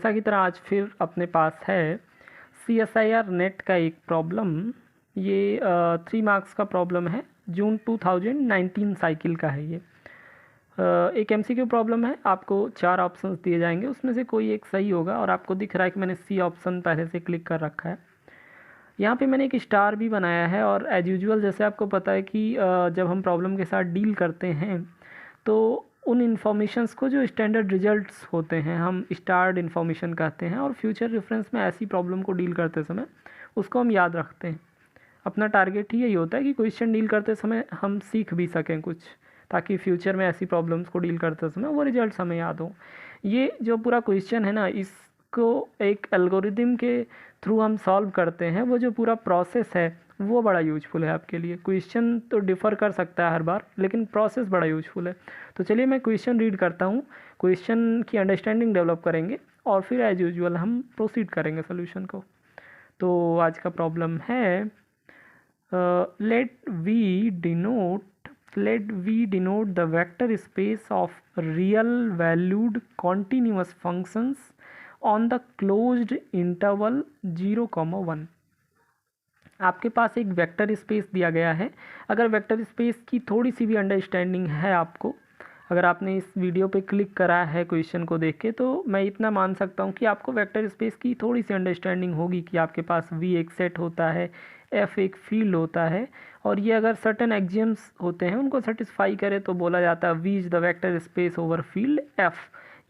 हमेशा की तरह आज फिर अपने पास है CSIR नेट का एक प्रॉब्लम। ये 3 मार्क्स का प्रॉब्लम है, जून 2019 साइकिल का है ये। एक MCQ प्रॉब्लम है, आपको 4 ऑप्शंस दिए जाएंगे, उसमें से कोई एक सही होगा और आपको दिख रहा है कि मैंने C ऑप्शन पहले से क्लिक कर रखा है। यहाँ पे मैंने एक स्टार भी बनाया है और एज यूजुअल जैसे आपको पता है कि जब हम प्रॉब्लम के साथ डील करते हैं तो उन इन्फॉर्मेशंस को जो स्टैंडर्ड रिजल्ट्स होते हैं हम स्टार्ड इन्फॉर्मेशन कहते हैं, और फ्यूचर रेफरेंस में ऐसी प्रॉब्लम को डील करते समय उसको हम याद रखते हैं। अपना टारगेट ही यही होता है कि क्वेश्चन डील करते समय हम सीख भी सकें कुछ, ताकि फ्यूचर में ऐसी प्रॉब्लम्स को डील करते समय वो रिजल्ट्स हमें याद हो। ये जो पूरा क्वेश्चन है ना, इसको एक एल्गोरिदम के थ्रू हम सॉल्व करते हैं। वो जो पूरा प्रोसेस है वो बड़ा यूजफुल है आपके लिए। क्वेश्चन तो डिफ़र कर सकता है हर बार, लेकिन प्रोसेस बड़ा यूजफुल है। तो चलिए मैं क्वेश्चन रीड करता हूँ, क्वेश्चन की अंडरस्टैंडिंग डेवलप करेंगे और फिर एज यूजुअल हम प्रोसीड करेंगे सोल्यूशन को। तो आज का प्रॉब्लम है let V denote the vector space of real valued continuous functions on the closed interval 0, 1। आपके पास एक वेक्टर स्पेस दिया गया है। अगर वेक्टर स्पेस की थोड़ी सी भी अंडरस्टैंडिंग है आपको, अगर आपने इस वीडियो पे क्लिक करा है क्वेश्चन को देख के, तो मैं इतना मान सकता हूँ कि आपको वेक्टर स्पेस की थोड़ी सी अंडरस्टैंडिंग होगी कि आपके पास V एक सेट होता है, F एक फील्ड होता है, और ये अगर सर्टेन एक्सियम्स होते हैं उनको सेटिस्फाई करे तो बोला जाता है V is the vector space over field F।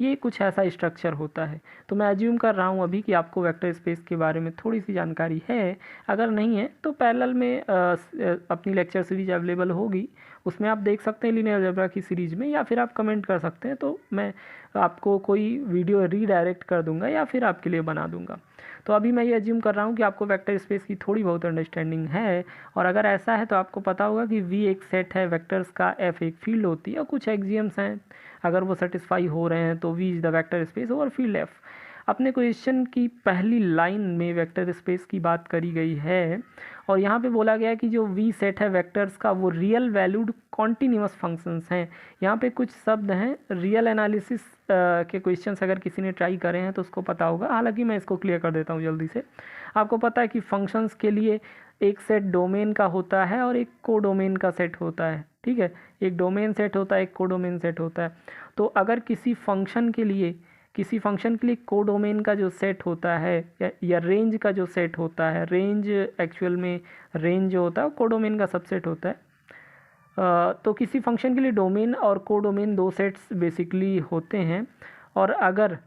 ये कुछ ऐसा स्ट्रक्चर होता है। तो मैं एज्यूम कर रहा हूँ अभी कि आपको वेक्टर स्पेस के बारे में थोड़ी सी जानकारी है। अगर नहीं है तो पैरेलल में अपनी लेक्चर सीरीज अवेलेबल होगी, उसमें आप देख सकते हैं लीनियर अलजेब्रा की सीरीज़ में, या फिर आप कमेंट कर सकते हैं तो मैं आपको कोई वीडियो रीडायरेक्ट कर दूंगा या फिर आपके लिए बना दूंगा। तो अभी मैं ये एज्यूम कर रहा हूँ कि आपको वेक्टर स्पेस की थोड़ी बहुत अंडरस्टैंडिंग है, और अगर ऐसा है तो आपको पता होगा कि V एक सेट है वेक्टर्स का, F एक फील्ड होती है और कुछ एक्सियम्स हैं, अगर वो सेटिस्फाई हो रहे हैं तो V is the vector space over field F। अपने क्वेश्चन की पहली लाइन में वेक्टर स्पेस की बात करी गई है और यहाँ पे बोला गया है कि जो V सेट है वेक्टर्स का वो रियल वैल्यूड कॉन्टीन्यूअस फंक्शंस हैं। यहाँ पे कुछ शब्द हैं, रियल एनालिसिस के क्वेश्चंस अगर किसी ने ट्राई करे हैं तो उसको पता होगा, हालांकि मैं इसको क्लियर कर देता हूँ जल्दी से। आपको पता है कि फंक्शंस के लिए एक सेट डोमेन का होता है और एक कोडोमेन का सेट होता है, ठीक है। एक डोमेन सेट होता है, एक कोडोमेन सेट होता है। तो अगर किसी फंक्शन के लिए कोडोमेन का जो सेट होता है या रेंज का जो सेट होता है, रेंज एक्चुअल में रेंज जो होता है वो कोडोमेन का सबसेट होता है। तो किसी फंक्शन के लिए डोमेन और कोडोमेन दो सेट्स बेसिकली होते हैं, और अगर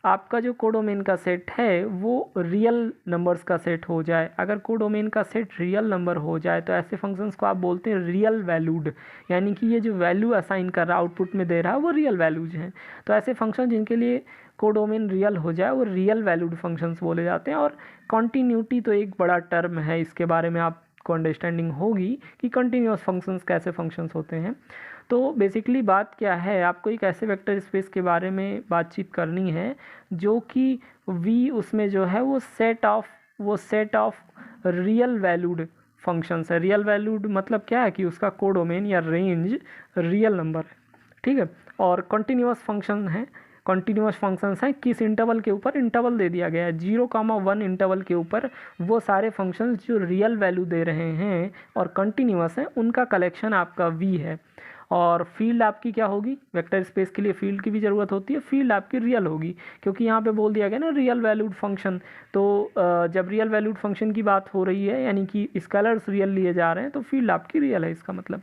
आपका जो कोडोमेन का सेट है वो रियल नंबर्स का सेट हो जाए, अगर कोडोमेन का सेट रियल नंबर हो जाए तो ऐसे फंक्शंस को आप बोलते हैं रियल वैल्यूड, यानी कि ये जो वैल्यू असाइन कर रहा है, आउटपुट में दे रहा है, वो रियल वैल्यूज हैं। तो ऐसे फंक्शन जिनके लिए कोडोमेन रियल हो जाए वो रियल वैल्यूड फंक्शंस बोले जाते हैं। और कॉन्टीन्यूटी तो एक बड़ा टर्म है, इसके बारे में आपको अंडरस्टैंडिंग होगी कि कंटिन्यूअस फंक्शंस कैसे फंक्शंस होते हैं। तो बेसिकली बात क्या है, आपको एक ऐसे वेक्टर स्पेस के बारे में बातचीत करनी है जो कि V उसमें जो है वो set of real valued functions है। रियल वैल्यूड मतलब क्या है कि उसका कोडोमेन या रेंज रियल नंबर है, ठीक है। और कंटिन्यूअस फंक्शन है, कंटिन्यूअस फंक्शंस हैं किस इंटरवल के ऊपर, इंटरवल दे दिया गया है 0, 1 इंटरवल के ऊपर वो सारे फंक्शंस जो रियल वैल्यू दे रहे हैं और कंटिन्यूअस हैं उनका कलेक्शन आपका V है। और फील्ड आपकी क्या होगी, वेक्टर स्पेस के लिए फील्ड की भी ज़रूरत होती है, फील्ड आपकी रियल होगी क्योंकि यहाँ पे बोल दिया गया ना रियल वैल्यूड फंक्शन। तो जब रियल वैल्यूड फंक्शन की बात हो रही है यानी कि स्केलर्स रियल लिए जा रहे हैं तो फील्ड आपकी रियल है, इसका मतलब।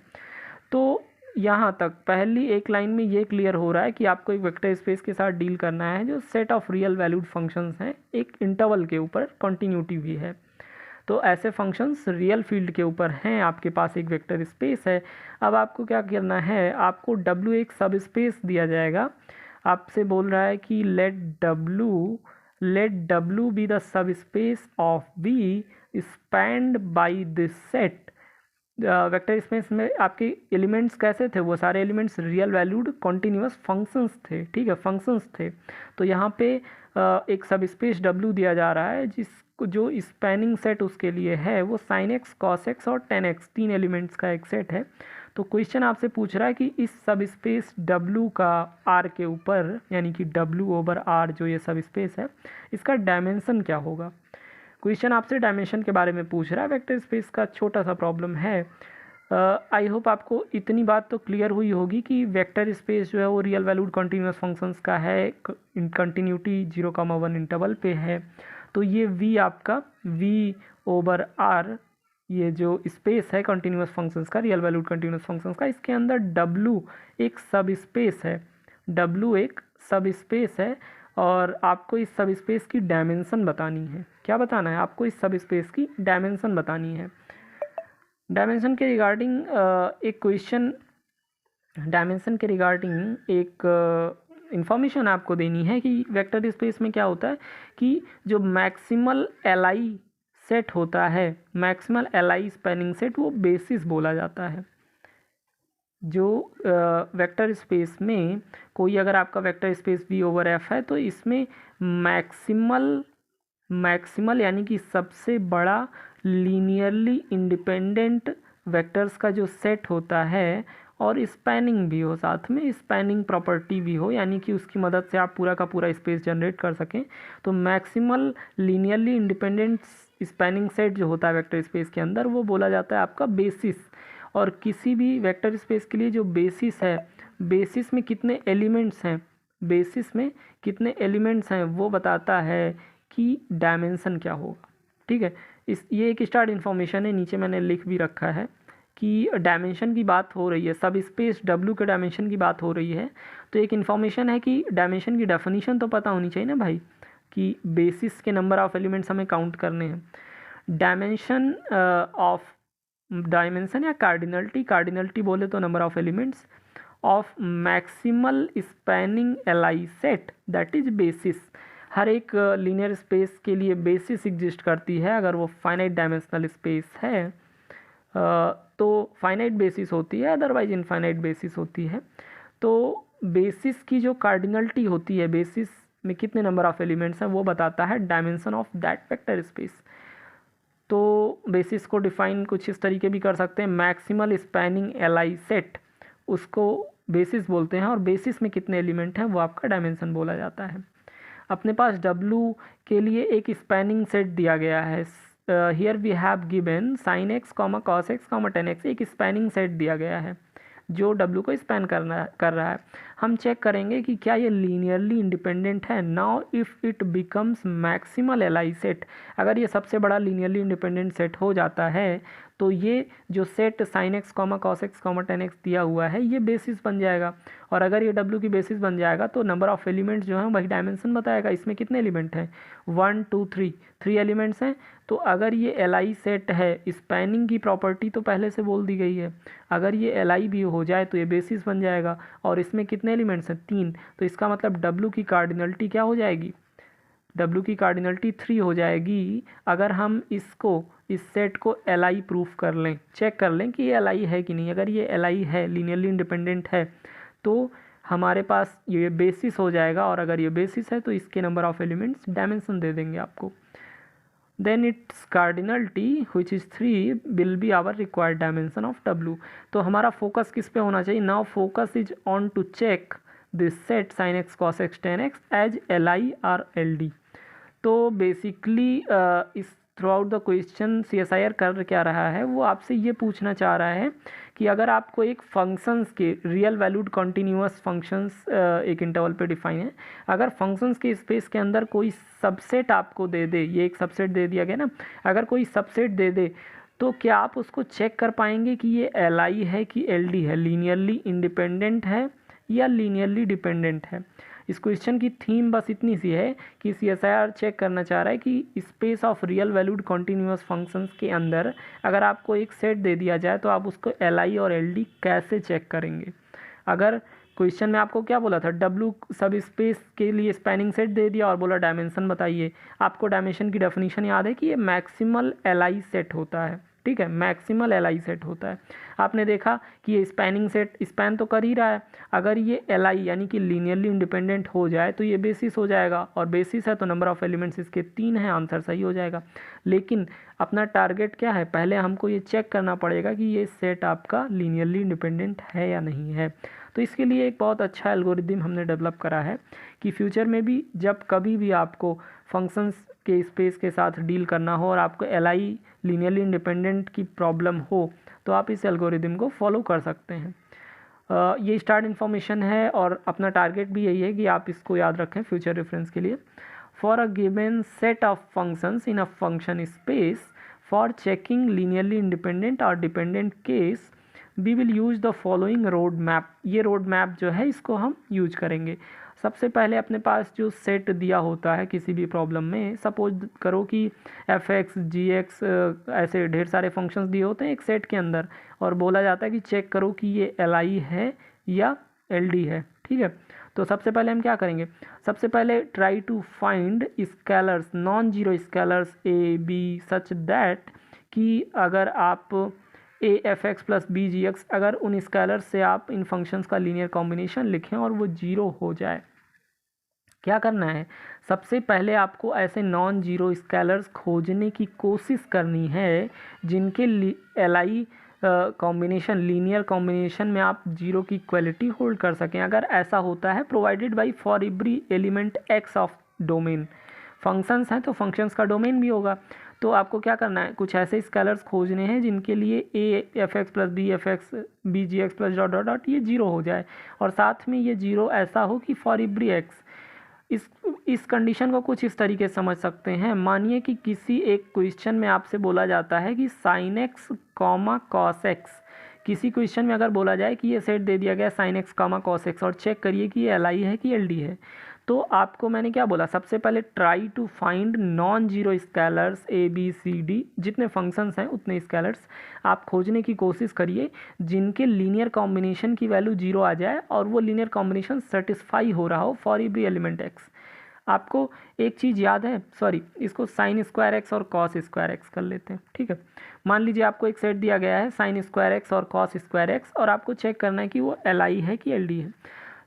तो यहाँ तक पहली एक लाइन में ये क्लियर हो रहा है कि आपको एक वेक्टर स्पेस के साथ डील करना है जो set of real valued functions हैं, एक इंटरवल के ऊपर कंटिन्यूटी भी है। तो ऐसे फंक्शंस रियल फील्ड के ऊपर हैं, आपके पास एक वेक्टर स्पेस है। अब आपको क्या करना है, आपको W एक सब स्पेस दिया जाएगा, आपसे बोल रहा है कि let W be the sub space of V spend by this set. Vector space में आपके एलिमेंट्स कैसे थे, वो सारे elements real valued continuous functions थे, ठीक है, फंक्शंस थे। तो यहाँ पे एक सब स्पेस W दिया जा रहा है जिसको जो स्पैनिंग सेट उसके लिए है वो sin x cos x और tan x तीन एलिमेंट्स का एक सेट है। तो क्वेश्चन आपसे पूछ रहा है कि इस सब स्पेस W का R के ऊपर यानी कि W/R जो ये सब स्पेस है इसका डायमेंशन क्या होगा। क्वेश्चन आपसे डायमेंशन के बारे में पूछ रहा है, वेक्टर स्पेस का छोटा सा प्रॉब्लम है। आई होप आपको इतनी बात तो क्लियर हुई होगी कि वेक्टर स्पेस जो है वो रियल वैल्यूड कॉन्टीन्यूअस फंक्शंस का है, कंटिन्यूटी 0,1 इंटरवल पे है। तो ये V आपका V/R ये जो स्पेस है कंटिन्यूअस फंक्शंस का, रियल वैल्यूड कंटिन्यूअस फंक्शंस का, इसके अंदर W एक सब स्पेस है, W एक सब स्पेस है और आपको इस सब स्पेस की डायमेंशन बतानी है। क्या बताना है आपको? इस सब स्पेस की डायमेंशन बतानी है। डायमेंशन के रिगार्डिंग एक क्वेश्चन, डायमेंशन के रिगार्डिंग एक इंफॉर्मेशन आपको देनी है कि वेक्टर स्पेस में क्या होता है कि जो मैक्सिमल एलआई सेट होता है, मैक्सिमल एलआई स्पैनिंग सेट, वो बेसिस बोला जाता है। जो वेक्टर स्पेस में कोई अगर आपका वेक्टर स्पेस V/F है तो इसमें मैक्सिमल यानी कि सबसे बड़ा लीनियरली इंडिपेंडेंट वेक्टर्स का जो सेट होता है और स्पैनिंग भी हो, साथ में स्पैनिंग प्रॉपर्टी भी हो, यानी कि उसकी मदद से आप पूरा का पूरा स्पेस जनरेट कर सकें, तो maximal linearly independent spanning set जो होता है वेक्टर स्पेस के अंदर वो बोला जाता है आपका बेसिस। और किसी भी वेक्टर स्पेस के लिए जो बेसिस है, बेसिस में कितने एलिमेंट्स हैं, बेसिस में कितने एलिमेंट्स हैं वो बताता है कि डायमेंशन क्या होगा। ठीक है, ये एक स्टार्ट इन्फॉर्मेशन है, नीचे मैंने लिख भी रखा है कि डायमेंशन की बात हो रही है, सब स्पेस W के डायमेंशन की बात हो रही है, तो एक इन्फॉर्मेशन है कि डायमेंशन की डेफिनीशन तो पता होनी चाहिए ना भाई, कि बेसिस के नंबर ऑफ एलिमेंट्स हमें काउंट करने हैं। डायमेंशन ऑफ डायमेंशन या कार्डिनलिटी बोले तो number of elements of maximal spanning LI set that is basis. हर एक लीनियर स्पेस के लिए बेसिस एग्जिस्ट करती है। अगर वो फाइनाइट डायमेंशनल स्पेस है तो फाइनाइट बेसिस होती है, अदरवाइज इनफाइनाइट बेसिस होती है। तो बेसिस की जो कार्डिनलिटी होती है, बेसिस में कितने नंबर ऑफ एलिमेंट्स हैं वो बताता है dimension of that vector space. तो बेसिस को डिफाइन कुछ इस तरीके भी कर सकते हैं, मैक्सिमल स्पैनिंग एलआई सेट उसको बेसिस बोलते हैं और बेसिस में कितने एलिमेंट हैं वो आपका डायमेंशन बोला जाता है। अपने पास W के लिए एक स्पैनिंग सेट दिया गया है, here we have given sin x, cos x, tan x, एक स्पैनिंग सेट दिया गया है जो W को स्पैन कर रहा है। हम चेक करेंगे कि क्या ये लीनियरली इंडिपेंडेंट है। Now if it becomes maximal LI set, अगर ये सबसे बड़ा लीनियरली इंडिपेंडेंट सेट हो जाता है तो ये जो set sin x, cos x, tan x दिया हुआ है ये बेसिस बन जाएगा। और अगर ये W की बेसिस बन जाएगा तो नंबर ऑफ एलिमेंट्स जो हैं वही डायमेंशन बताएगा। इसमें कितने एलिमेंट हैं? 1 2 3 3 एलिमेंट्स हैं। तो अगर ये एलआई सेट है, स्पैनिंग की प्रॉपर्टी तो पहले से बोल दी गई है, अगर ये एलआई भी हो जाए तो ये बेसिस बन जाएगा। और इसमें कितने एलिमेंट्स हैं? 3। तो इसका मतलब W की कार्डिनलिटी क्या हो जाएगी? W की कार्डिनलिटी 3 हो जाएगी। अगर हम इसको, इस सेट को एलआई प्रूफ कर लें, चेक कर लें कि ये एलआई है कि नहीं। अगर ये एलआई है, लीनियरली इंडिपेंडेंट है, तो हमारे पास ये बेसिस हो जाएगा। और अगर ये बेसिस है तो इसके नंबर ऑफ एलिमेंट्स डायमेंशन दे देंगे आपको। Then its cardinality which is 3 will be our required dimension of W। तो हमारा फोकस किस पे होना चाहिए? Now focus is on to check this set sin x, cos x, tan x as LI और LD। तो बेसिकली इस throughout the question CSIR कर क्या रहा है, वो आपसे ये पूछना चाह रहा है कि अगर आपको एक फंक्शंस के रियल वैल्यूड कॉन्टीन्यूअस फंक्शंस एक इंटरवल पे डिफाइन है, अगर फंक्शंस के स्पेस के अंदर कोई सबसेट आपको दे दे, ये एक सबसेट दे दिया गया ना, अगर कोई सबसेट दे दे तो क्या आप उसको चेक कर पाएंगे कि ये LI है कि LD है, लीनियरली इंडिपेंडेंट है या लीनियरली डिपेंडेंट है। इस क्वेश्चन की थीम बस इतनी सी है कि CSIR चेक करना चाह रहा है कि space of real valued continuous functions के अंदर अगर आपको एक सेट दे दिया जाए तो आप उसको LI और LD कैसे चेक करेंगे। अगर क्वेश्चन में आपको क्या बोला था, W सब स्पेस के लिए स्पैनिंग सेट दे दिया और बोला डायमेंशन बताइए, आपको डायमेंशन की डेफिनेशन याद है कि ये मैक्सिमल LI सेट होता है। ठीक है, मैक्सिमल LI सेट होता है। आपने देखा कि ये स्पैनिंग सेट स्पैन तो कर ही रहा है, अगर ये LI यानी कि लीनियरली इंडिपेंडेंट हो जाए तो ये बेसिस हो जाएगा, और बेसिस है तो नंबर ऑफ एलिमेंट्स इसके 3 हैं, आंसर सही हो जाएगा। लेकिन अपना टारगेट क्या है, पहले हमको ये चेक करना पड़ेगा कि ये सेट आपका लीनियरली इंडिपेंडेंट है या नहीं है। तो इसके लिए एक बहुत अच्छा एल्गोरिदम हमने डेवलप करा है कि फ्यूचर में भी जब कभी भी आपको फंक्शंस के स्पेस के साथ डील करना हो और आपको एलआई लीनियरली इंडिपेंडेंट की प्रॉब्लम हो तो आप इस एल्गोरिदम को फॉलो कर सकते हैं। ये स्टार्ट इन्फॉर्मेशन है और अपना टारगेट भी यही है कि आप इसको याद रखें फ्यूचर रेफरेंस के लिए। For a given set of functions in a function space for checking linearly independent और dependent case we will use the following road map. ये रोड मैप जो है इसको हम यूज करेंगे। सबसे पहले अपने पास जो सेट दिया होता है किसी भी प्रॉब्लम में, सपोज करो कि एफ एक्स जी एक्स ऐसे ढेर सारे फंक्शंस दिए होते हैं एक सेट के अंदर और बोला जाता है कि चेक करो कि ये एल आई है या एल डी है। ठीक है, तो सबसे पहले हम क्या करेंगे, सबसे पहले try to find scalars, non zero scalars a b such that कि अगर आप a f x plus b g x, अगर उन स्केलर्स से आप इन फंक्शंस का लीनियर कॉम्बिनेशन लिखें और वो जीरो हो जाए। क्या करना है, सबसे पहले आपको ऐसे नॉन जीरो स्केलर्स खोजने की कोशिश करनी है जिनके L I combination, linear combination में आप जीरो की इक्वलिटी होल्ड कर सकें। अगर ऐसा होता है provided by for every element x of domain, functions हैं तो फंक्शंस का डोमेन भी होगा। तो आपको क्या करना है, कुछ ऐसे स्केलर्स खोजने हैं जिनके लिए a f x plus b f x b g x plus dot dot dot ये जीरो हो जाए और साथ में ये जीरो ऐसा हो कि फॉर एवरी एक्स। इस कंडीशन को कुछ इस तरीके से समझ सकते हैं, मानिए कि किसी एक क्वेश्चन में आपसे बोला जाता है कि sine x comma cos x, किसी क्वेश्चन में अगर बोला जाए कि ये सेट दे दिया गया sine x comma cos x और चेक करिए कि ये एल आई है कि एल डी है, तो आपको मैंने क्या बोला, सबसे पहले try to find non zero scalars a b c d, जितने फंक्शंस हैं उतने स्केलर्स आप खोजने की कोशिश करिए जिनके लीनियर कॉम्बिनेशन की वैल्यू जीरो आ जाए और वो लीनियर कॉम्बिनेशन सेटिस्फाई हो रहा हो फॉर एवरी एलिमेंट एक्स। आपको एक चीज़ याद है, सॉरी इसको साइन स्क्वायर एक्स और कॉस स्क्वायर एक्स कर लेते हैं। ठीक है, मान लीजिए आपको एक सेट दिया गया है साइन स्क्वायर एक्स और कॉस स्क्वायर एक्स और आपको चेक करना है कि वो एल आई है कि एल डी है।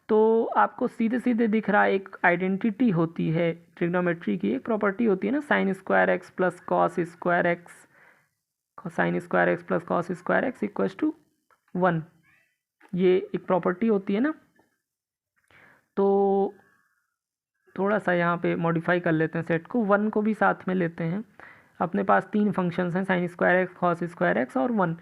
तो आपको सीधे सीधे दिख रहा है एक आइडेंटिटी होती है ट्रिग्नोमेट्री की, एक प्रॉपर्टी होती है ना, sine square x plus cos square x, sine square x plus cos square x equals to 1, ये एक प्रॉपर्टी होती है ना। तो थोड़ा सा यहाँ पे मॉडिफाई कर लेते हैं सेट को, 1 को भी साथ में लेते हैं। अपने पास तीन फंक्शंस हैं sine square x cos square x और 1,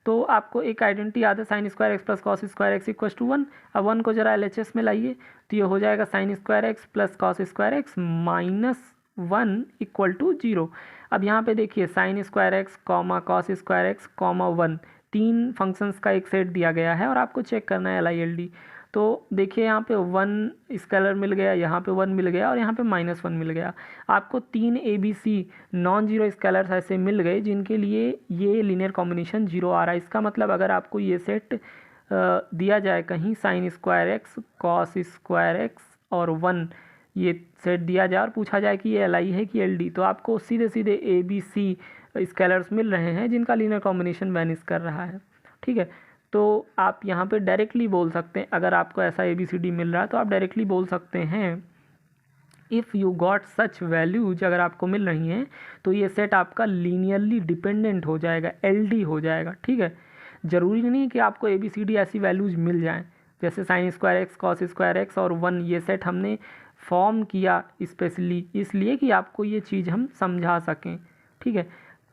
तो आपको एक आइडेंटिटी याद है sine square x plus cos square x equals to 1। अब 1 को जरा LHS में लाइए तो ये हो जाएगा sine square x plus cos square x minus 1 equal to 0। अब यहाँ पे देखिए sine square x comma cos square x comma 1, तीन फंक्शंस का एक सेट दिया गया है और आपको चेक करना है LILD। तो देखिए यहाँ पे 1 स्केलर मिल गया, यहाँ पे 1 मिल गया और यहाँ पे -1 मिल गया। आपको 3 ABC नॉन जीरो स्केलर्स ऐसे मिल गए जिनके लिए ये लीनियर कॉम्बिनेशन जीरो आ रहा है। इसका मतलब अगर आपको ये सेट दिया जाए कहीं sign square x cos square x और 1, ये सेट दिया जाए और पूछा जाए कि ये LI है कि LD, तो आपको सीधे सीधे ABC स्केलर्स मिल रहे हैं जिनका लीनियर कॉम्बिनेशन वैनिश कर रहा है। ठीक है, तो आप यहाँ पे डायरेक्टली बोल सकते हैं, अगर आपको ऐसा ABCD मिल रहा है तो आप डायरेक्टली बोल सकते हैं if you got such values, अगर आपको मिल रही हैं तो ये सेट आपका लीनियरली डिपेंडेंट हो जाएगा, LD हो जाएगा। ठीक है, ज़रूरी नहीं है कि आपको ABCD ऐसी वैल्यूज मिल जाएं, जैसे sign square x cos square x और 1, ये सेट हमने फॉर्म किया स्पेशली इसलिए कि आपको ये चीज़ हम समझा सकें। ठीक है,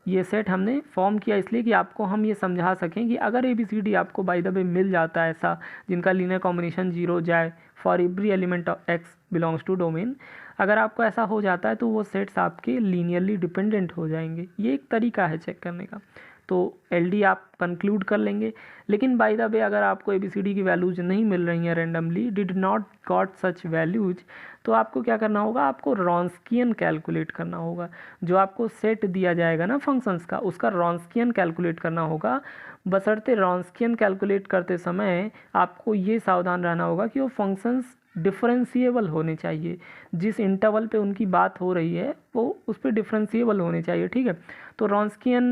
ये सेट हमने फॉर्म किया इसलिए कि आपको हम ये समझा सकें कि अगर ABCD आपको बाय द वे मिल जाता है ऐसा जिनका लीनियर कॉम्बिनेशन जीरो जाए for every element of x belongs to domain, अगर आपको ऐसा हो जाता है तो वो सेट्स आपके लीनियरली डिपेंडेंट हो जाएंगे। ये एक तरीका है चेक करने का। तो LD आप कंक्लूड कर लेंगे, लेकिन बाय द वे अगर आपको ABCD की वैल्यूज नहीं मिल रही हैं randomly, did not got such values, तो आपको क्या करना होगा, आपको रॉन्स्कियन कैलकुलेट करना होगा। जो आपको सेट दिया जाएगा ना फंक्शंस का, उसका रॉन्स्कियन कैलकुलेट करना होगा। बशर्ते रॉन्स्कियन कैलकुलेट करते समय आपको ये सावधान रहना होगा कि वो फंक्शंस डिफरेंशिएबल होने चाहिए, जिस इंटरवल पे उनकी बात हो रही है वो उस पर डिफरेंशिएबल होने चाहिए। ठीक है, तो रॉन्स्कियन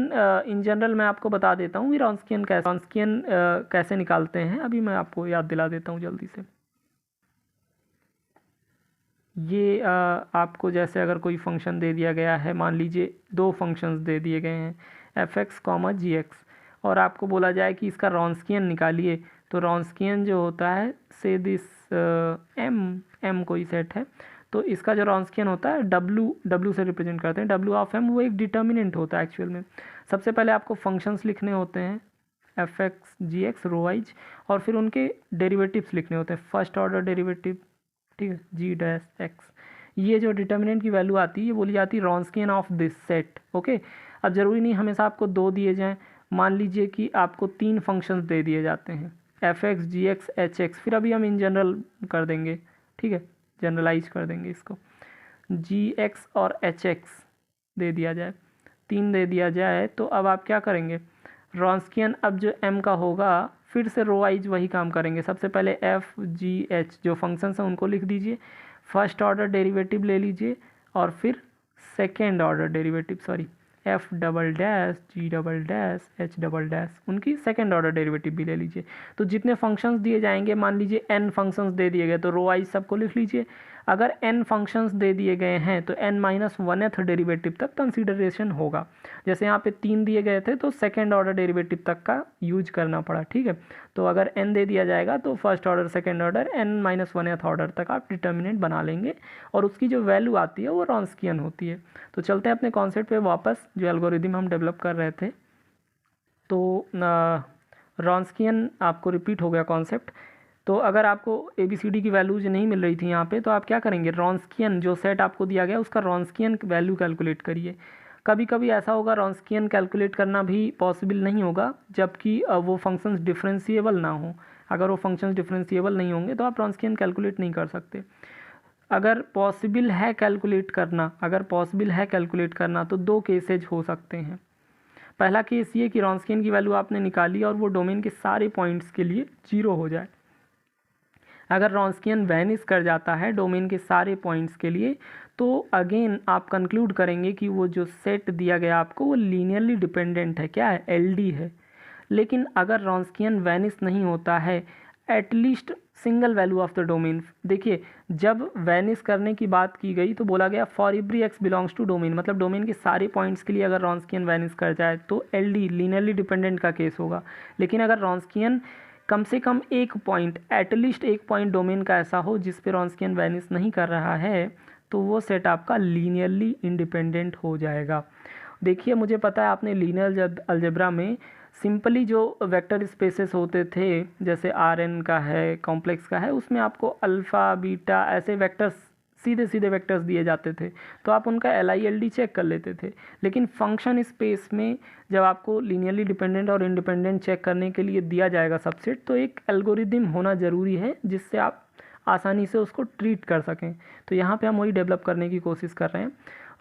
इन जनरल मैं आपको बता देता हूँ कि रॉन्स्कियन कैसे निकालते हैं, अभी मैं आपको याद दिला देता हूँ जल्दी से। ये आपको जैसे अगर कोई फंक्शन दे दिया गया है, मान लीजिए दो फंक्शंस दे दिए गए हैं fx, gx, और आपको बोला जाए कि इसका रॉन्स्कियन निकालिए, तो रॉन्स्कियन जो होता है से दिस m कोई सेट है, तो इसका जो रॉन्स्कियन होता है w से रिप्रेजेंट करते हैं, w ऑफ m वो एक डिटर्मिनेंट होता है एक्चुअल में। सबसे पहले आपको फंक्शंस लिखने होते हैं fx, gx, रो वाइज, और फिर उनके डेरिवेटिव्स लिखने होते हैं, फर्स्ट ऑर्डर डेरिवेटिव, ठीक है, जी डैश एक्स। ये जो डिटर्मिनेंट की वैल्यू आती है ये बोली जाती है रॉन्स्कियन ऑफ दिस सेट। ओके, अब ज़रूरी नहीं हमेशा आपको दो दिए जाएं, मान लीजिए कि आपको तीन फंक्शंस दे दिए जाते हैं एफ एक्स, जी एक्स, एच एक्स, फिर अभी हम इन जनरल कर देंगे, ठीक है, जनरलाइज कर देंगे इसको, जी एक्स और एच एक्स दे दिया जाए, तीन दे दिया जाए, तो अब आप क्या करेंगे, रॉन्स्कियन अब जो m का होगा फिर से रो वाइज वही काम करेंगे। सबसे पहले एफ जी एच जो फंक्शंस हैं उनको लिख दीजिए, फर्स्ट ऑर्डर डेरिवेटिव ले लीजिए, और फिर second order derivative, sorry, F double dash, G double dash, H double dash, उनकी सेकेंड ऑर्डर डेरिवेटिव भी ले लीजिए। तो जितने फंक्शंस दिए जाएंगे, मान लीजिए n फंक्शंस दे दिए गए, तो रो वाइज सबको लिख लीजिए। अगर n फंक्शंस दे दिए गए हैं तो n माइनस 1th डेरिवेटिव तक कंसीडरेशन होगा। जैसे यहाँ पे तीन दिए गए थे तो सेकेंड ऑर्डर डेरिवेटिव तक का यूज करना पड़ा, ठीक है। तो अगर n दे दिया जाएगा तो first order, second order, n minus 1th order तक आप डिटर्मिनेंट बना लेंगे, और उसकी जो वैल्यू आती है वो रॉन्स्कियन होती है। तो चलते हैं अपने कॉन्सेप्ट पे वापस, जो एल्गोरिदम हम डेवलप कर रहे थे। तो रॉन्स्कियन आपको रिपीट हो गया कॉन्सेप्ट। तो अगर आपको ABCD की वैल्यूज नहीं मिल रही थी यहाँ पे, तो आप क्या करेंगे, रॉन्स्कियन जो सेट आपको दिया गया उसका रॉन्स्कियन वैल्यू कैलकुलेट करिए। कभी कभी ऐसा होगा रॉन्स्कियन कैलकुलेट करना भी पॉसिबल नहीं होगा, जबकि वो फंक्शंस डिफरेंशिएबल ना हो। अगर वो फंक्शंस डिफरेंशिएबल नहीं होंगे तो आप रॉन्स्कियन कैलकुलेट नहीं कर सकते। अगर पॉसिबल है कैलकुलेट करना, तो दो केसेज हो सकते हैं। पहला केस ये कि रॉन्स्कियन की वैल्यू आपने निकाली और वो डोमेन के सारे पॉइंट्स के लिए 0 हो जाए। अगर रॉन्स्कियन वैनिश कर जाता है डोमेन के सारे पॉइंट्स के लिए, तो अगेन आप कंक्लूड करेंगे कि वो जो सेट दिया गया आपको वो लीनियरली डिपेंडेंट है, क्या है, LD है। लेकिन अगर रॉन्स्कियन वैनिश नहीं होता है, at least single value of the domain, देखिए जब वैनिश करने की बात की गई तो बोला गया for every x belongs to domain, मतलब डोमेन के सारे पॉइंट्स के लिए अगर रॉन्स्कियन वैनिश कर जाए तो LD लीनियरली डिपेंडेंट का केस होगा। लेकिन अगर रॉन्स्कियन कम से कम एक पॉइंट, एटलीस्ट एक पॉइंट डोमेन का ऐसा हो जिस पे रॉन्स्कियन वैनिश नहीं कर रहा है, तो वो सेट आपका लीनियरली इंडिपेंडेंट हो जाएगा। देखिए मुझे पता है आपने लीनियर अलजेब्रा में सिंपली जो वेक्टर स्पेसेस होते थे, जैसे Rn का है, कॉम्प्लेक्स का है, उसमें आपको अल्फ़ा बीटा ऐसे वेक्टर्स, सीधे सीधे वेक्टर्स दिए जाते थे, तो आप उनका LI LD चेक कर लेते थे। लेकिन फंक्शन स्पेस में जब आपको लीनियरली डिपेंडेंट और इंडिपेंडेंट चेक करने के लिए दिया जाएगा सबसेट, तो एक एल्गोरिदम होना ज़रूरी है जिससे आप आसानी से उसको ट्रीट कर सकें। तो यहाँ पे हम वही डेवलप करने की कोशिश कर रहे हैं।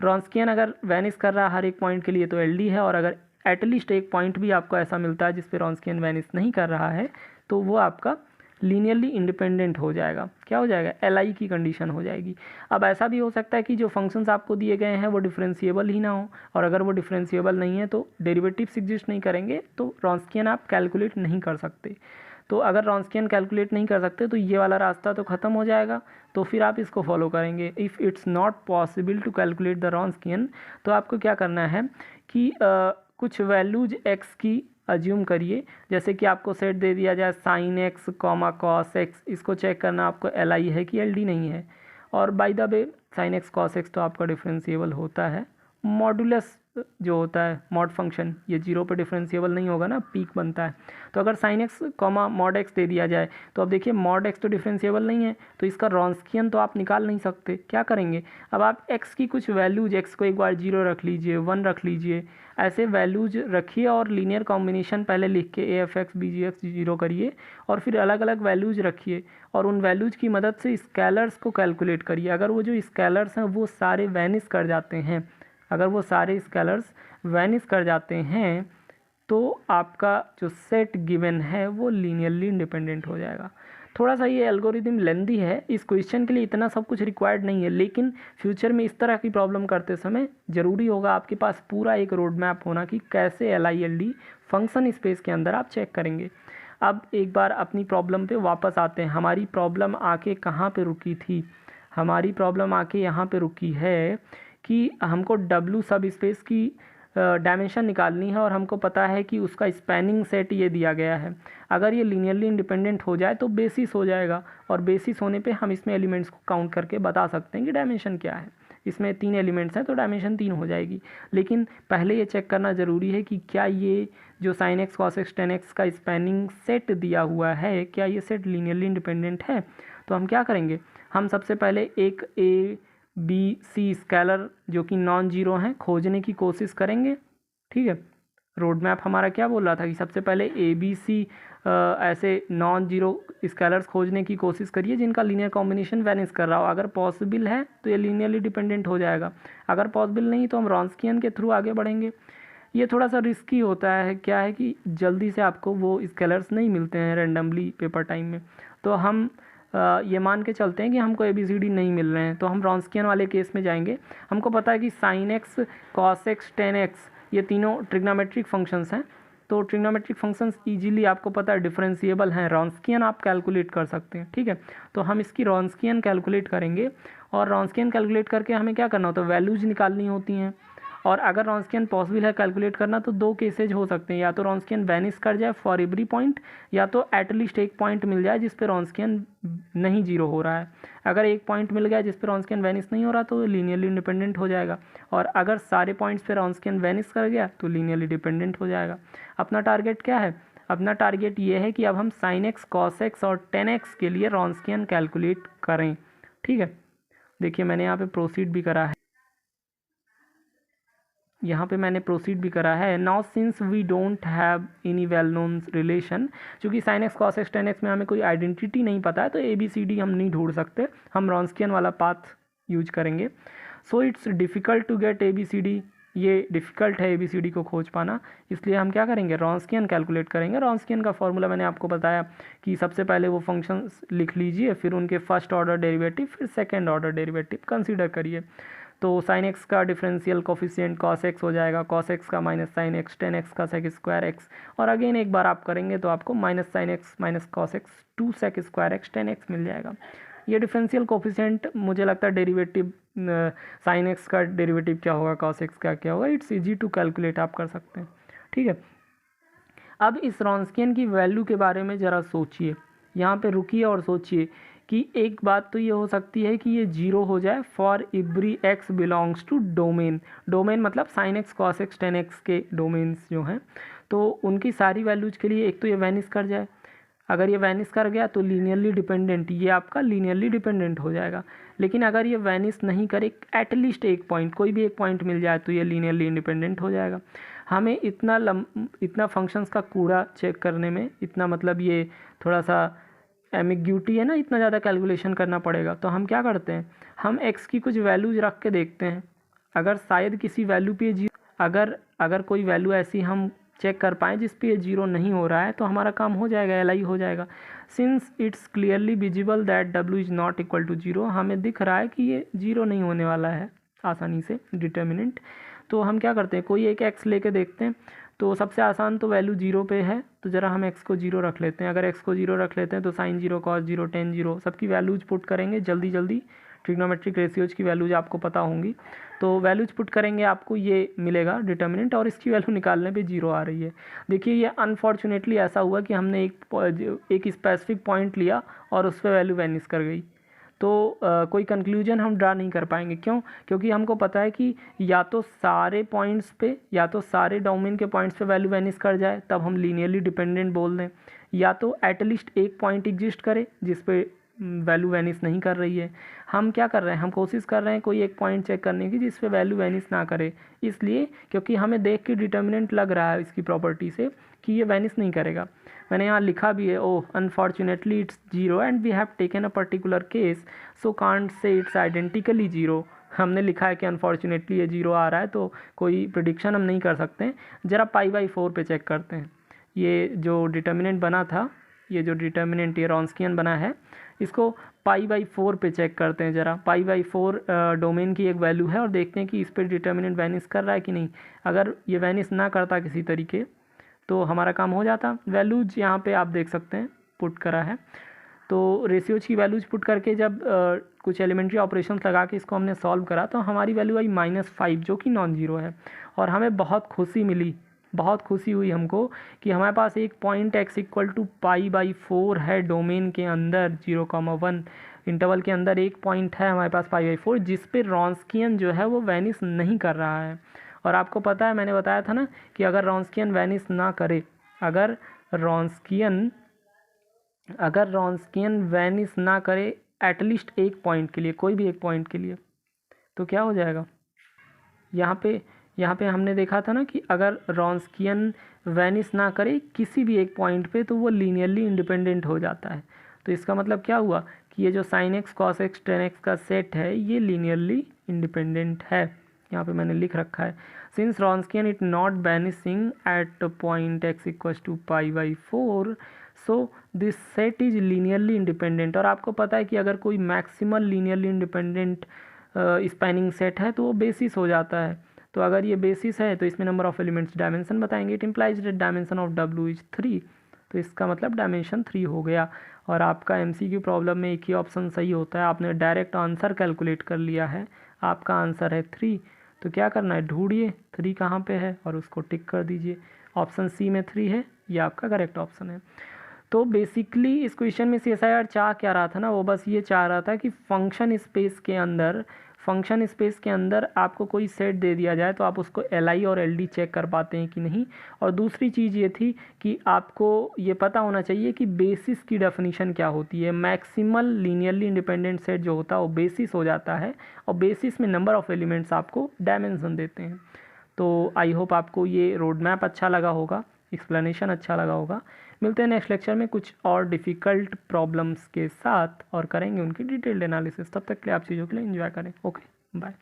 रॉन्स्कियन अगर वैनिश कर रहा है हर एक पॉइंट के लिए तो LD है, और अगर एटलीस्ट एक पॉइंट भी आपको ऐसा मिलता है जिस पे रॉन्स्कियन वैनिश नहीं कर रहा है, तो वो आपका लीनियरली इंडिपेंडेंट हो जाएगा। क्या हो जाएगा, LI की कंडीशन हो जाएगी। अब ऐसा भी हो सकता है कि जो फंक्शंस आपको दिए गए हैं वो डिफरेंशिएबल ही ना हो, और अगर वो डिफरेंशिएबल नहीं है तो डेरिवेटिव्स एग्जिस्ट नहीं करेंगे, तो रॉन्स्कियन आप कैलकुलेट नहीं कर सकते। तो अगर रॉन्स्कियन कैलकुलेट नहीं कर सकते तो ये वाला रास्ता तो ख़त्म हो जाएगा, तो फिर आप इसको फॉलो करेंगे। If it's not possible to calculate the Wronskian, तो आपको क्या करना है कि कुछ वैल्यूज x की अज्यूम करिए, जैसे कि आपको सेट दे दिया जाए sin x, cos x, इसको चेक करना आपको LI है कि LD नहीं है। और by the way sin x cos x तो आपका डिफरेंशिएबल होता है, मॉडुलस जो होता है मॉड फंक्शन, ये 0 पे डिफरेंशिएबल नहीं होगा ना, पीक बनता है। तो अगर sin x mod x दे दिया जाए, तो अब देखिए mod x तो डिफरेंशिएबल नहीं है, तो इसका रॉन्स्कियन तो आप निकाल नहीं सकते। क्या करेंगे, अब आप x की कुछ वैल्यूज, x को एक बार 0 रख लीजिए, 1 रख लीजिए, ऐसे वैल्यूज रखिए और लीनियर कॉम्बिनेशन पहले लिख के AFX BGX 0 करिए, और फिर अलग अलग वैल्यूज रखिए और उन वैल्यूज की मदद से स्केलर्स को कैलकुलेट करिए। अगर वो जो स्केलर्स हैं वो सारे वैनिश कर जाते हैं, अगर वो सारे स्केलर्स वैनिश कर जाते हैं, तो आपका जो सेट गिवन है वो लीनियरली इंडिपेंडेंट हो जाएगा। थोड़ा सा ये एल्गोरिदम लेंदी है, इस क्वेश्चन के लिए इतना सब कुछ रिक्वायर्ड नहीं है, लेकिन फ्यूचर में इस तरह की प्रॉब्लम करते समय ज़रूरी होगा आपके पास पूरा एक रोड मैप होना कि कैसे LI LD फंक्शन स्पेस के अंदर आप चेक करेंगे। अब एक बार अपनी प्रॉब्लम पे वापस आते हैं। हमारी प्रॉब्लम आके कहाँ पे रुकी थी, हमारी प्रॉब्लम आके यहाँ पे रुकी है कि हमको W सब स्पेस की डायमेंशन निकालनी है और हमको पता है कि उसका स्पैनिंग सेट ये दिया गया है। अगर ये लीनियरली इंडिपेंडेंट हो जाए तो बेसिस हो जाएगा, और बेसिस होने पे हम इसमें एलिमेंट्स को काउंट करके बता सकते हैं कि डायमेंशन क्या है। इसमें 3 एलिमेंट्स हैं तो डायमेंशन 3 हो जाएगी। लेकिन पहले ये चेक करना ज़रूरी है कि क्या ये जो sin x cos x tan x का स्पैनिंग सेट दिया हुआ है, क्या ये सेट लीनियरली इंडिपेंडेंट है। तो हम क्या करेंगे, हम सबसे पहले एक ABC स्केलर जो कि नॉन जीरो हैं खोजने की कोशिश करेंगे। ठीक है, रोड मैप हमारा क्या बोल रहा था कि सबसे पहले ABC ऐसे नॉन जीरो स्केलर्स खोजने की कोशिश करिए जिनका लीनियर कॉम्बिनेशन वैनिश कर रहा हो। अगर पॉसिबल है तो ये लीनियरली डिपेंडेंट हो जाएगा, अगर पॉसिबल नहीं तो हम रॉन्स्कियन के थ्रू आगे बढ़ेंगे। ये थोड़ा सा रिस्की होता है, क्या है कि जल्दी से आपको वो स्केलर्स नहीं मिलते हैं रैंडमली पेपर टाइम में। तो हम ये मान के चलते हैं कि हमको ABCD नहीं मिल रहे हैं, तो हम रॉन्स्कियन वाले केस में जाएंगे। हमको पता है कि sin x cos x tan x ये तीनों ट्रिग्नोमेट्रिक फंक्शंस हैं, तो ट्रिग्नोमेट्रिक फंक्शंस इजीली आपको पता है डिफरेंशिएबल हैं, रॉन्स्कियन आप कैलकुलेट कर सकते हैं। ठीक है, तो हम इसकी रॉन्स्कियन कैलकुलेट करेंगे, और रॉन्स्कियन कैलकुलेट करके हमें क्या करना होता है, वैल्यूज निकालनी होती हैं। और अगर रॉन्स्कियन पॉसिबल है कैलकुलेट करना तो 2 केसेज हो सकते हैं, या तो रॉन्स्कियन वैनिश कर जाए फॉर एवरी पॉइंट, या तो एटलीस्ट एक पॉइंट मिल जाए जिस पे रॉन्स्कियन नहीं जीरो हो रहा है। अगर एक पॉइंट मिल गया जिस पे रॉन्स्कियन वैनिश नहीं हो रहा तो लीनियरली इंडिपेंडेंट हो जाएगा, और अगर सारे पॉइंट्स पे रॉन्स्कियन वैनिश कर गया तो लीनियरली डिपेंडेंट हो जाएगा। अपना टारगेट क्या है, अपना टारगेट ये है कि अब हम sin x cos x और tan x के लिए रॉन्स्कियन कैलकुलेट करें। ठीक है, देखिए मैंने यहाँ पे प्रोसीड भी करा है, यहाँ पे मैंने प्रोसीड भी करा है। Now since we don't have any well known relation, चूँकि sin x cos x tan x में हमें कोई आइडेंटिटी नहीं पता है तो ABCD हम नहीं ढूंढ सकते, हम रॉन्स्कियन वाला पाथ यूज करेंगे। So it's difficult to get ABCD, ये डिफ़िकल्ट है ABCD को खोज पाना, इसलिए हम क्या करेंगे, रॉन्स्कियन कैलकुलेट करेंगे। रॉन्स्कियन का फॉर्मूला मैंने आपको बताया कि सबसे पहले वो फंक्शंस लिख लीजिए, फिर उनके फर्स्ट ऑर्डर डेरिवेटिव, फिर सेकेंड ऑर्डर डेरिवेटिव कंसिडर करिए। तो sin x का डिफरेंशियल कोफिशिएंट cos x हो जाएगा, cos x का minus sin x, tan x का sec स्क्वायर x, और अगेन एक बार आप करेंगे तो आपको minus sin x minus cos x 2 sec square x tan x मिल जाएगा। ये डिफरेंशियल कोफिशिएंट मुझे लगता है डेरिवेटिव sin x का डेरिवेटिव क्या होगा, cos x का क्या होगा, इट्स इजी टू कैलकुलेट, आप कर सकते हैं। ठीक है, अब इस रॉन्स्कियन की वैल्यू के बारे में ज़रा सोचिए, यहाँ पे रुकिए और सोचिए कि एक बात तो ये हो सकती है कि ये जीरो हो जाए for every x belongs to domain. Domain मतलब sin x cos x tan x के डोमेन्स जो हैं, तो उनकी सारी वैल्यूज के लिए एक तो ये वैनिश कर जाए। अगर ये वैनिश कर गया तो लीनियरली डिपेंडेंट, ये आपका लीनियरली डिपेंडेंट हो जाएगा। लेकिन अगर ये वैनिश नहीं करे, एटलीस्ट एक पॉइंट, कोई भी एक पॉइंट मिल जाए तो ये लीनियरली इंडिपेंडेंट हो जाएगा। हमें इतना फंक्शंस का कूड़ा चेक करने में, इतना मतलब ये थोड़ा सा एम्बिग्यूटी है ना, इतना ज़्यादा कैलकुलेशन करना पड़ेगा। तो हम क्या करते हैं, हम x की कुछ वैल्यूज रख के देखते हैं, अगर शायद किसी वैल्यू पे जीरो, अगर कोई वैल्यू ऐसी हम चेक कर पाएँ जिस पे ये जीरो नहीं हो रहा है तो हमारा काम हो जाएगा, LI हो जाएगा। Since it's clearly visible that W is not equal to zero, हमें दिख रहा है कि ये जीरो नहीं होने वाला है आसानी से, डिटर्मिनेंट। तो हम क्या करते हैं, कोई एक x लेके देखते हैं। तो सबसे आसान तो वैल्यू जीरो पे है, तो ज़रा हम x को जीरो रख लेते हैं। अगर x को जीरो रख लेते हैं तो sin zero cos zero tan zero सबकी वैल्यूज पुट करेंगे जल्दी जल्दी। ट्रिग्नोमेट्रिक रेशियोज की वैल्यूज आपको पता होंगी, तो वैल्यूज पुट करेंगे, आपको ये मिलेगा डिटर्मिनेंट, और इसकी वैल्यू निकालने पे जीरो आ रही है। देखिए ये अनफॉर्चुनेटली ऐसा हुआ कि हमने एक स्पेसिफिक पॉइंट लिया और उस पर वैल्यू वैनिश कर गई, तो कोई कंक्लूजन हम ड्रा नहीं कर पाएंगे। क्यों? क्योंकि हमको पता है कि या तो सारे पॉइंट्स पे, या तो सारे डोमेन के पॉइंट्स पे वैल्यू वैनिश कर जाए तब हम लीनियरली डिपेंडेंट बोल दें, या तो एटलीस्ट एक पॉइंट एग्जिस्ट करे जिस पे वैल्यू वैनिश नहीं कर रही है। हम क्या कर रहे हैं, हम कोशिश कर रहे हैं कोई एक पॉइंट चेक करने की जिस पे वैल्यू वैनिश ना करे, इसलिए क्योंकि हमें देख के डिटर्मिनेंट लग रहा है इसकी प्रॉपर्टी से कि ये वैनिश नहीं करेगा। मैंने यहाँ लिखा भी है, oh unfortunately it's zero and we have taken a particular case so can't say it's identically zero. हमने लिखा है कि अनफॉर्चुनेटली ये जीरो आ रहा है, तो कोई प्रिडिक्शन हम नहीं कर सकते। ज़रा π/4 पे चेक करते हैं। ये जो डिटर्मिनेंट बना था, ये जो डिटर्मिनेंट ये रॉन्स्कियन बना है, इसको π/4 पे चेक करते हैं ज़रा। π/4 डोमेन की एक वैल्यू है और देखते हैं कि इस पर डिटर्मिनेंट वैनिश कर रहा है कि नहीं। अगर ये वैनिश ना करता किसी तरीके तो हमारा काम हो जाता। वैल्यूज यहाँ पे आप देख सकते हैं पुट करा है। तो रेशियोज की वैल्यूज पुट करके जब कुछ एलिमेंट्री ऑपरेशंस लगा के इसको हमने सॉल्व करा तो हमारी वैल्यू आई -5 जो कि नॉन जीरो है। और हमें बहुत खुशी मिली, बहुत खुशी हुई हमको कि हमारे पास एक पॉइंट x = π/4 है डोमेन के अंदर 0,1 इंटरवल के अंदर एक पॉइंट है हमारे पास π/4 जिस पे रॉन्स्कियन जो है वो वैनिश नहीं कर रहा है। और आपको पता है मैंने बताया था ना कि अगर रॉन्स्कियन वैनिश ना करे, अगर रॉन्स्कियन वैनिश ना करे एटलीस्ट एक पॉइंट के लिए, कोई भी एक पॉइंट के लिए, तो क्या हो जाएगा। यहाँ पे हमने देखा था ना कि अगर रॉन्स्कियन वैनिश ना करे किसी भी एक पॉइंट पे तो वो लीनियरली इंडिपेंडेंट हो जाता है। तो इसका मतलब क्या हुआ कि ये जो sin x cos x tan x का सेट है ये लीनियरली इंडिपेंडेंट है। यहाँ पे मैंने लिख रखा है since Wronskian it not vanishing at point x = π/4 so this set is linearly independent. और आपको पता है कि अगर कोई maximal linearly independent spanning set है तो वो बेसिस हो जाता है। तो अगर ये बेसिस है तो इसमें नंबर ऑफ एलिमेंट्स डायमेंशन बताएंगे। It implies that dimension of W is 3, तो इसका मतलब डायमेंशन 3 हो गया। और आपका MCQ प्रॉब्लम में एक ही ऑप्शन सही होता है, आपने डायरेक्ट आंसर कैलकुलेट कर लिया है, आपका आंसर है 3। तो क्या करना है, ढूंढिए 3 कहाँ पे है और उसको टिक कर दीजिए। ऑप्शन सी में 3 है, ये आपका करेक्ट ऑप्शन है। तो बेसिकली इस क्वेश्चन में CSIR चाह क्या रहा था ना, वो बस ये चाह रहा था कि फंक्शन स्पेस के अंदर आपको कोई सेट दे दिया जाए तो आप उसको LI और LD चेक कर पाते हैं कि नहीं। और दूसरी चीज़ ये थी कि आपको ये पता होना चाहिए कि बेसिस की डेफिनीशन क्या होती है। मैक्सिमल लीनियरली इंडिपेंडेंट सेट जो होता है वो बेसिस हो जाता है और बेसिस में नंबर ऑफ़ एलिमेंट्स आपको डायमेंशन देते हैं। तो आई होप आपको ये रोड मैप अच्छा लगा होगा, एक्सप्लेनेशन अच्छा लगा होगा। मिलते हैं नेक्स्ट लेक्चर में कुछ और डिफ़िकल्ट प्रॉब्लम्स के साथ और करेंगे उनकी डिटेल्ड एनालिसिस। तब तक के लिए आप चीज़ों के लिए एंजॉय करें। Okay, bye.